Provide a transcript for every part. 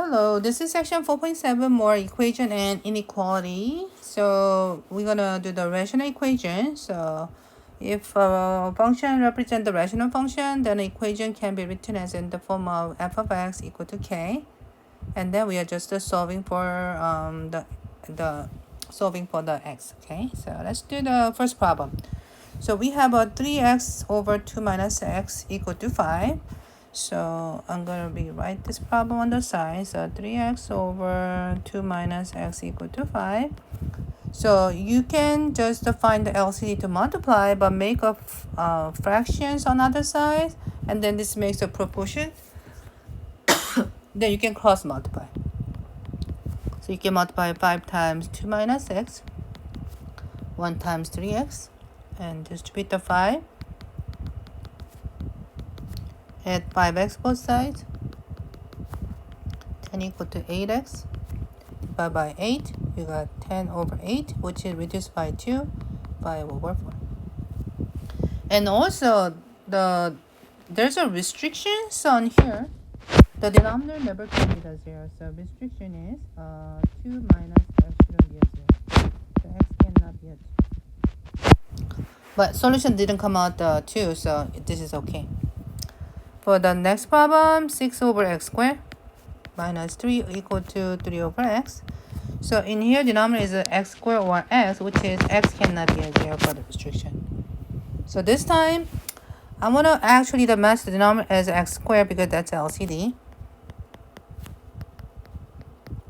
Hello, this is section 4.7, more equation and inequality. So we're gonna do the rational equation. So if a function represents the rational function, then the equation can be written as in the form of f of x equal to k. And then we are just solving for the solving for the x. Okay, so let's do the first problem. So we have a 3x over 2 minus x equal to 5. So I'm going to rewrite this problem on the side. So 3x over 2 minus x equal to 5. So you can just find the LCD to multiply, but make a fractions on other side. And then this makes a proportion. Then you can cross multiply. So you can multiply 5 times 2 minus x, 1 times 3x, and distribute the 5. Add 5x both sides. 10 equal to 8x. Divide by 8. You got 10 over 8, which is reduced by 2. 5 over 4. And also, there's a restriction. So on here, the denominator never can be the 0. So restriction is 2 minus x shouldn't be a 0. So x cannot be a 2. But solution didn't come out 2, so this is okay. For the next problem, 6 over x squared minus 3 equal to 3 over x. So in here, denominator is x squared or x, which is x cannot be a 0 for the restriction. So this time, I want to actually the match the denominator as x squared because that's LCD.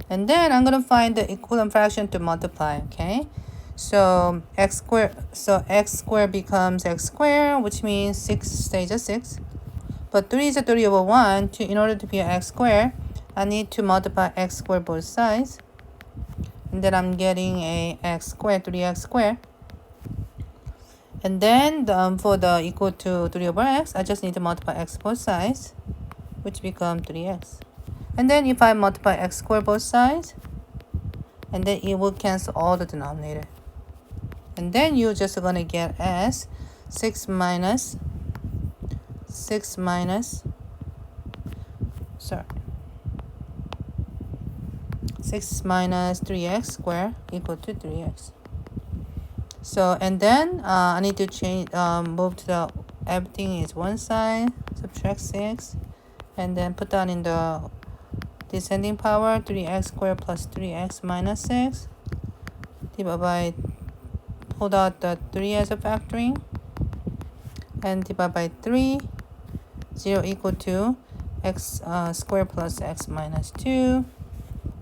And then I'm going to find the equivalent fraction to multiply, okay? So x squared becomes x squared, which means 6 stays at 6. But 3 is a 3 over 1. In order to be an x squared, I need to multiply x squared both sides. And then I'm getting a x squared, 3x squared. And then for the equal to 3 over x, I just need to multiply x both sides, which become 3x. And then if I multiply x squared both sides, and then it will cancel all the denominator. And then you're just going to get as 6 minus 3x squared equal to 3x. So, and then I need to change, move to the, everything is one side, subtract 6, and then put that in the descending power, 3x squared plus 3x minus 6, divide by, pull out the 3 as a factoring, and divide by 3, 0 equal to x squared plus x minus 2.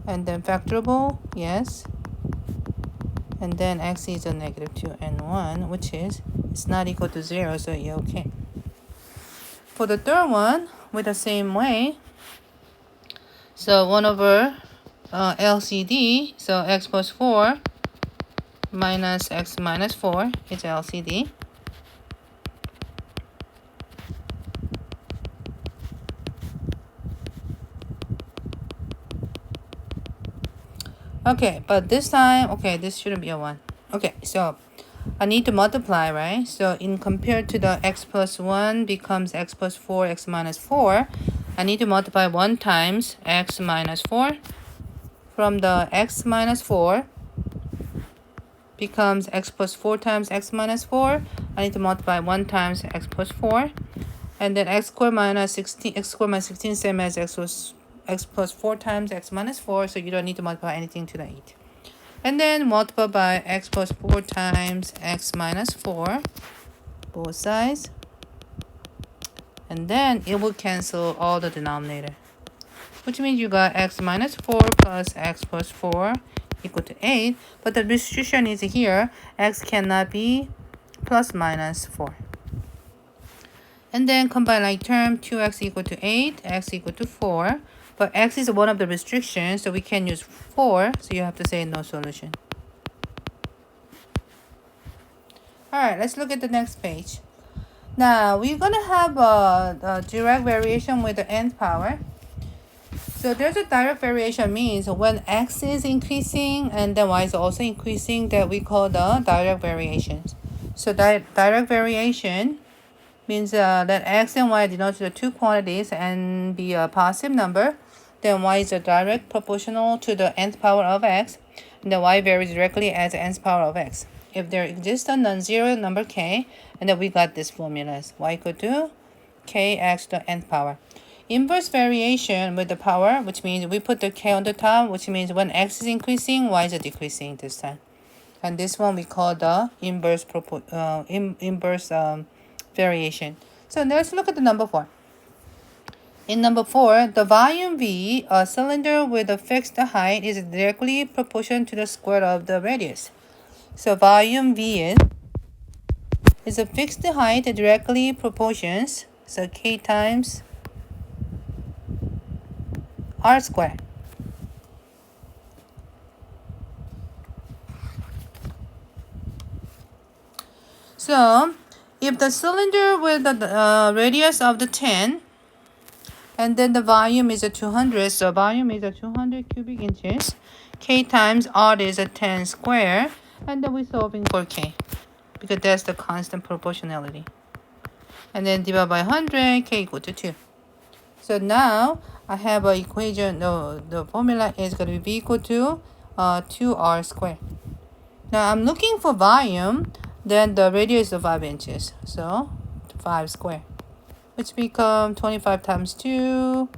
And then factorable, yes. And then x is a negative 2 and 1, which is, it's not equal to 0, so you're okay. For the third one, with the same way, so 1 over LCD, so x plus 4 minus x minus 4 is LCD. Okay, but this time, okay, this shouldn't be a 1. Okay, so I need to multiply, right? So in compared to the x plus 1 becomes x plus 4, x minus 4, I need to multiply 1 times x minus 4. From the x minus 4 becomes x plus 4 times x minus 4. I need to multiply 1 times x plus 4. And then x squared minus 16, x squared minus 16 same as x plus 4 times x minus 4, so you don't need to multiply anything to the 8. And then multiply by x plus 4 times x minus 4, both sides. And then it will cancel all the denominator, which means you got x minus 4 plus x plus 4 equal to 8. But the restriction is here, x cannot be plus minus 4. And then combine like term, 2x equal to 8, x equal to 4. But x is one of the restrictions, so we can use 4. So you have to say no solution. Alright, let's look at the next page. Now, we're going to have a direct variation with the nth power. So there's a direct variation means when x is increasing and then y is also increasing, that we call the direct variations. So direct variation means that x and y denote the two quantities and be a positive number. then y is a direct proportional to the nth power of x, and then y varies directly as the nth power of x. If there exists a non-zero number k, and then we got this formula, y equal to kx to the nth power. Inverse variation with the power, which means we put the k on the top, which means when x is increasing, y is decreasing this time. And this one we call the inverse variation. So let's look at the number 4. In number 4, the volume V, a cylinder with a fixed height, is directly proportional to the square of the radius. So volume V is a fixed height directly proportions, so k times r squared. So if the cylinder with the radius of the 10, and then the volume is a 200, so volume is a 200 cubic inches, k times r is a 10 square, and then we're solving for k, because that's the constant proportionality. And then divide by 100, k equal to 2. So now I have an equation, the formula is going to be v equal to 2r squared. Now I'm looking for volume, then the radius is 5 inches, so 5 squared, which become 25 times 2,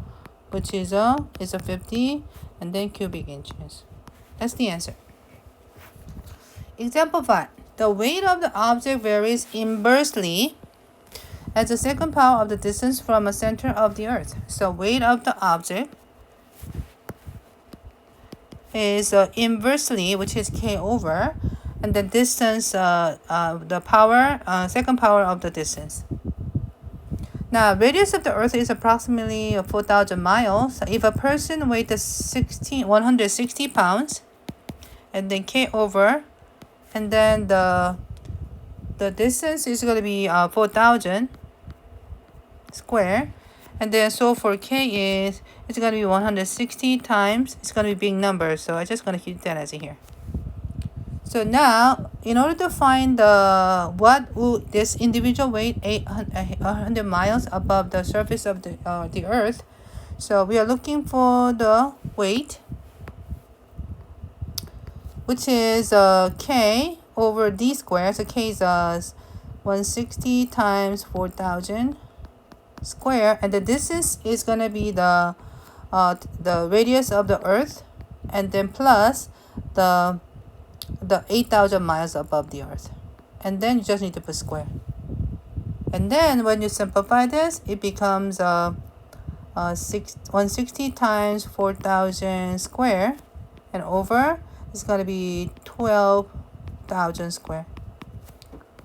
which is a 50, and then cubic inches. That's the answer. Example 5. The weight of the object varies inversely as the second power of the distance from the center of the earth. So weight of the object is inversely, which is k over, and the distance, the power, second power of the distance. Now, radius of the earth is approximately 4,000 miles. So if a person weighs 160 pounds, and then k over, and then the distance is going to be 4,000 square, and then so for k it's going to be 160 times, it's going to be big number, so I'm just going to keep that as here. So now, in order to find what would this individual weight 100 miles above the surface of the earth, so we are looking for the weight, which is k over d squared. So k is 160 times 4,000 square, and the distance is going to be the radius of the earth, and then plus the 8,000 miles above the earth, and then you just need to put square. And then when you simplify this, it becomes 160 times 4,000 square, and over is going to be 12,000 square,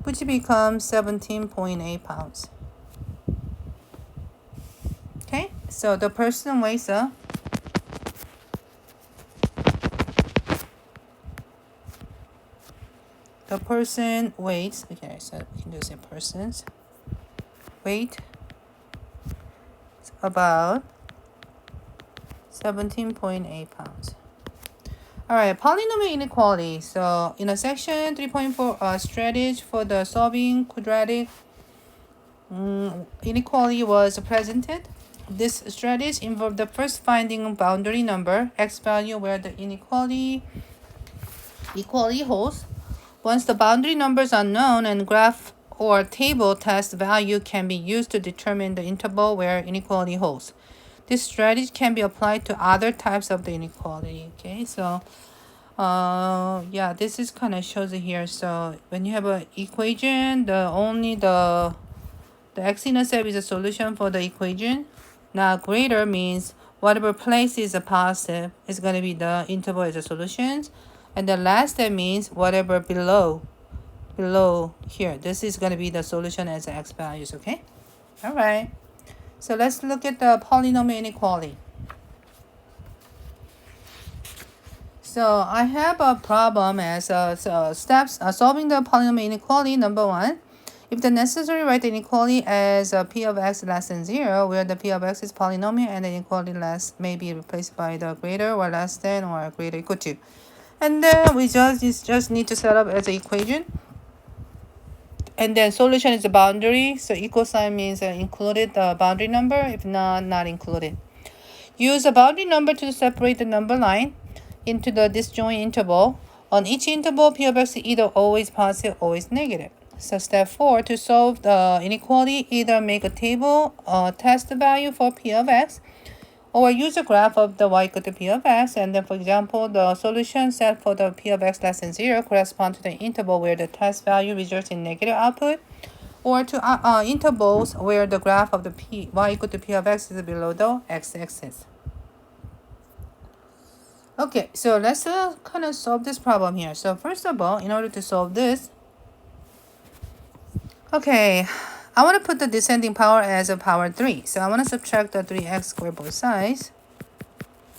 which becomes 17.8 pounds. Okay, so the person weighs okay, so we can just say person's weight is about 17.8 pounds. All right, polynomial inequality. So in a section 3.4 strategy for the solving quadratic inequality was presented. This strategy involved the first finding boundary number x value where the equality holds. Once the boundary numbers are known, and graph or table test value can be used to determine the interval where inequality holds. This strategy can be applied to other types of the inequality. Okay, so yeah, this is kind of shows it here. So when you have an equation, the x-intercept is a solution for the equation. Now greater means whatever place is a positive is going to be the interval as a solution. And the last step means whatever below here, this is going to be the solution as the x values. Okay, all right, so let's look at the polynomial inequality. So I have a problem as steps solving the polynomial inequality. Number 1, if the necessary right inequality as p of x less than 0, where the p of x is polynomial and the inequality less may be replaced by the greater or less than or greater equal to. And then we just need to set up as an equation. And then solution is the boundary. So equal sign means included the boundary number. If not, not included. Use a boundary number to separate the number line into the disjoint interval. On each interval, p of x is either always positive or always negative. So step 4, to solve the inequality, either make a table or test the value for p of x, or use a graph of the y equal to p of x, and then, for example, the solution set for the p of x less than 0 corresponds to the interval where the test value results in negative output, or to intervals where the graph of the y equal to p of x is below the x-axis. Okay, so let's kind of solve this problem here. So first of all, in order to solve this, okay, I want to put the descending power as a power 3. So I want to subtract the 3x squared both sides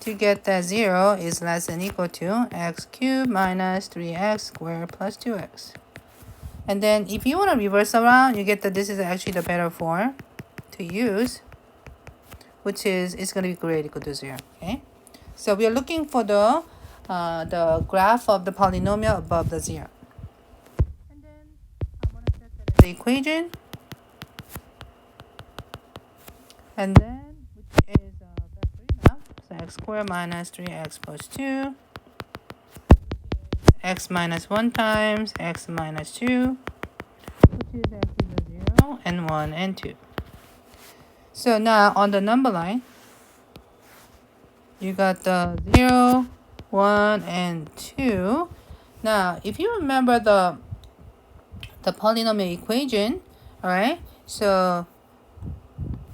to get that 0 is less than or equal to x cubed minus 3x squared plus 2x. And then if you want to reverse around, you get that this is actually the better form to use, which is it's going to be greater equal to 0. Okay, so we are looking for the graph of the polynomial above the 0. And then I want to set that as the equation. And then, which is factoring out, so x squared minus 3x plus 2, x minus 1 times x minus 2, which is actually the 0 and 1 and 2. So now on the number line, you got the 0, 1, and 2. Now, if you remember the polynomial equation, all right, so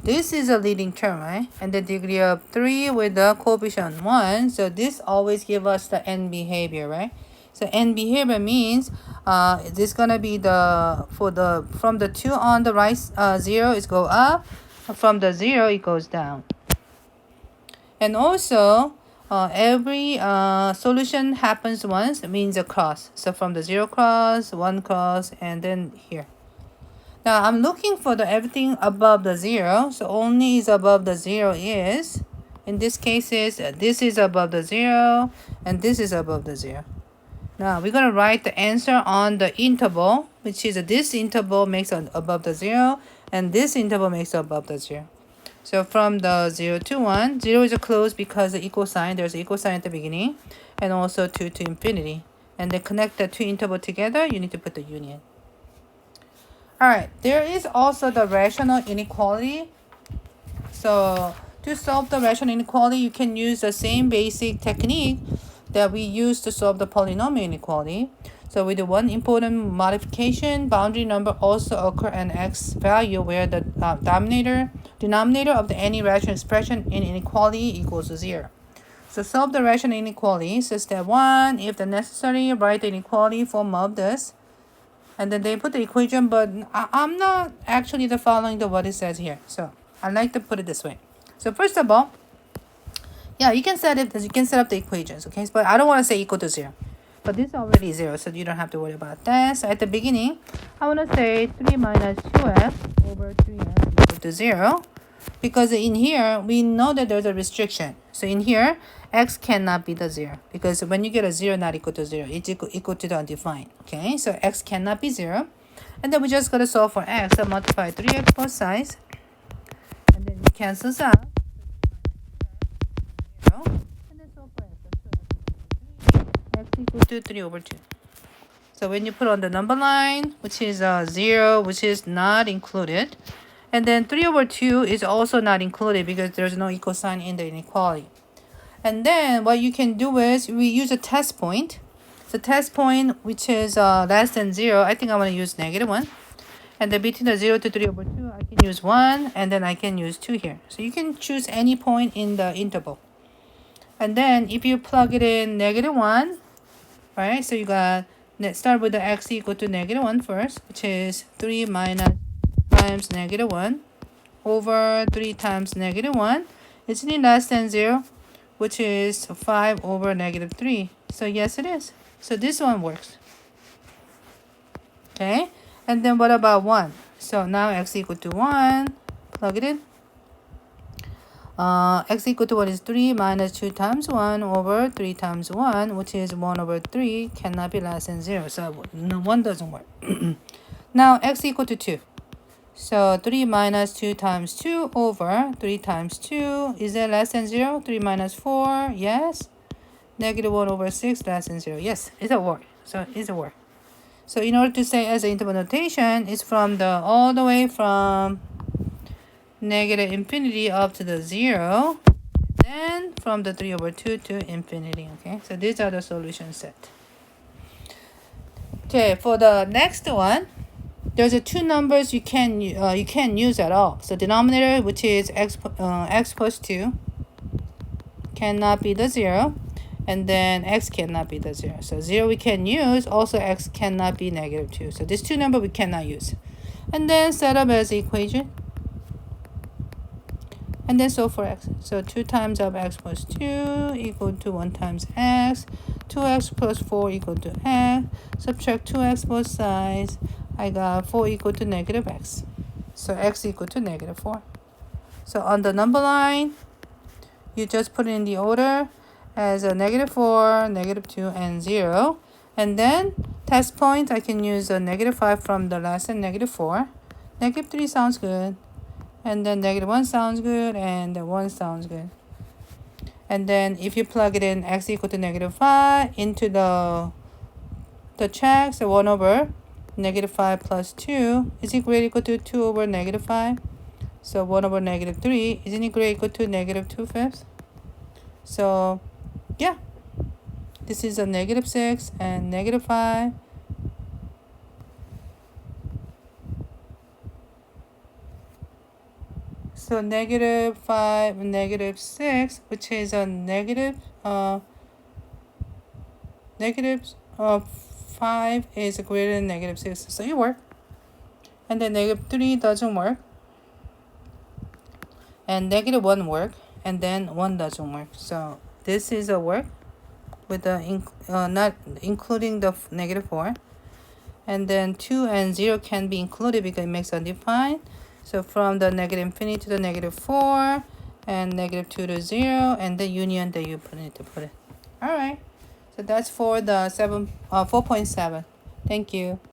this is a leading term, right? And the degree of 3 with the coefficient 1. So this always gives us the end behavior, right? So end behavior means this is gonna be from the 2 on the right 0 is go up, from the 0 it goes down. And also every solution happens once, it means a cross. So from the 0 cross, 1 cross, and then here. Now I'm looking for the everything above the 0. So only is above the 0 is, in this case is this is above the 0 and this is above the 0. Now we're going to write the answer on the interval, which is this interval makes above the 0 and this interval makes above the 0. So from the 0 to 1, 0 is closed because the equal sign, there's an equal sign at the beginning, and also 2 to infinity. And then connect the two intervals together, you need to put the union. Alright, there is also the rational inequality. So to solve the rational inequality, you can use the same basic technique that we use to solve the polynomial inequality. So with the one important modification, boundary number also occur an x value where the denominator of any rational expression in inequality equals to 0. So solve the rational inequality. So step 1, if the necessary, write the inequality form of this. And then they put the equation, but I'm not actually following what it says here. So I like to put it this way. So first of all, yeah, you can set up the equations, okay? But I don't want to say equal to 0. But this is already 0, so you don't have to worry about that. So at the beginning, I want to say 3 minus 2x over 3x equal to 0. Because in here, we know that there's a restriction. So in here, x cannot be the 0. Because when you get a 0 not equal to 0, it's equal to the undefined. Okay, so x cannot be 0. And then we just got to solve for x. So multiply 3x both sides. And then it cancels out. And then solve for x equal to 3 over 2. So when you put on the number line, which is 0, which is not included, and then 3 over 2 is also not included because there's no equal sign in the inequality. And then what you can do is we use a test point. So test point, which is less than 0, I think I want to use -1. And then between the 0 to 3 over 2, I can use 1, and then I can use 2 here. So you can choose any point in the interval. And then if you plug it in -1, right? So you got, let's start with the x equal to -1 first, which is 3 minus times -1 over 3 times -1. Isn't it less than 0? Which is 5 over -3. So yes, it is. So this one works. Okay. And then what about 1? So now x equal to 1. Plug it in. X equal to 1 is 3 minus 2 times 1 over 3 times 1, which is 1 over 3, cannot be less than 0. So no, 1 doesn't work. Now x equal to 2. So 3 minus 2 times 2 over 3 times 2. Is that less than 0? 3 minus 4, yes. Negative 1 over 6 less than 0. Yes, it's a word. So it's a word. So in order to say as an interval notation, it's from the all the way from negative infinity up to the 0. Then from the 3 over 2 to infinity. Okay, so these are the solution set. Okay, for the next one, there's a two numbers you can use at all. So denominator, which is x plus 2, cannot be the 0, and then x cannot be the 0. So 0 we can use, also x cannot be negative 2. So these two numbers we cannot use. And then set up as equation. And then solve for x. So 2 times of x plus 2 equal to 1 times x. 2x plus 4 equal to x. Subtract 2x both sides. I got 4 equal to negative x. So x equal to negative 4. So on the number line, you just put it in the order as a negative 4, negative 2, and 0. And then test point, I can use a negative 5 from the less than negative 4. Negative 3 sounds good. And then negative 1 sounds good, and the 1 sounds good. And then if you plug it in x equal to negative 5 into the check, so 1 over negative 5 plus 2, is it greater equal to 2 over negative 5? So 1 over negative 3, isn't it greater equal to negative 2/5? So yeah, this is a negative 6 and negative 5. So negative 5 and negative 6, which is a negative 5 is greater than negative 6. So it works. And then negative 3 doesn't work. And negative 1 work. And then 1 doesn't work. So this is a work with the not including the negative 4. And then 2 and 0 can be included because it makes undefined. So from the negative infinity to the negative 4 and negative 2 to 0, and the union that you need to put it. All right. So that's for the 4.7. Thank you.